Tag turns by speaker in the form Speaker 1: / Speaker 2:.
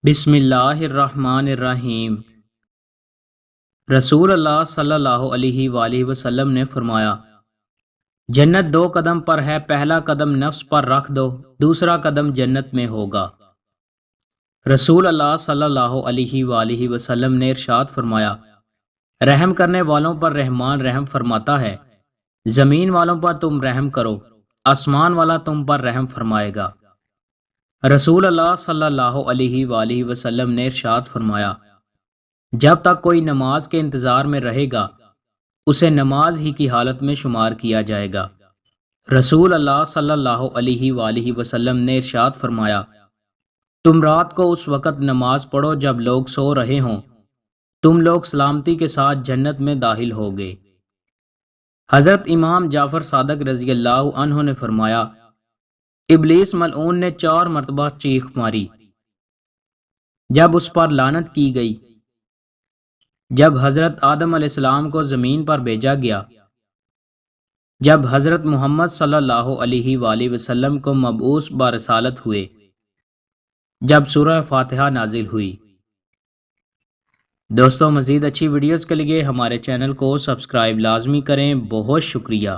Speaker 1: بسم اللہ الرحمن الرحیم۔ رسول اللہ صلی اللہ علیہ وآلہ وسلم نے فرمایا، جنت دو قدم پر ہے، پہلا قدم نفس پر رکھ دو، دوسرا قدم جنت میں ہوگا۔ رسول اللہ صلی اللہ علیہ وآلہ وسلم نے ارشاد فرمایا، رحم کرنے والوں پر رحمان رحم فرماتا ہے، زمین والوں پر تم رحم کرو، آسمان والا تم پر رحم فرمائے گا۔ رسول اللہ صلی اللہ علیہ وآلہ وسلم نے ارشاد فرمایا، جب تک کوئی نماز کے انتظار میں رہے گا اسے نماز ہی کی حالت میں شمار کیا جائے گا۔ رسول اللہ صلی اللہ علیہ وآلہ وسلم نے ارشاد فرمایا، تم رات کو اس وقت نماز پڑھو جب لوگ سو رہے ہوں، تم لوگ سلامتی کے ساتھ جنت میں داخل ہوگے۔ حضرت امام جعفر صادق رضی اللہ عنہ نے فرمایا، ابلیس ملعون نے 4 مرتبہ چیخ ماری جب اس پر لعنت کی گئی۔ جب حضرت آدم علیہ السلام کو زمین پر بھیجا گیا، جب حضرت محمد صلی اللہ علیہ وآلہ وسلم کو مبعوث برسالت ہوئے، جب سورہ فاتحہ نازل ہوئی۔ دوستوں، مزید اچھی ویڈیوز کے لیے ہمارے چینل کو سبسکرائب لازمی کریں۔ بہت شکریہ۔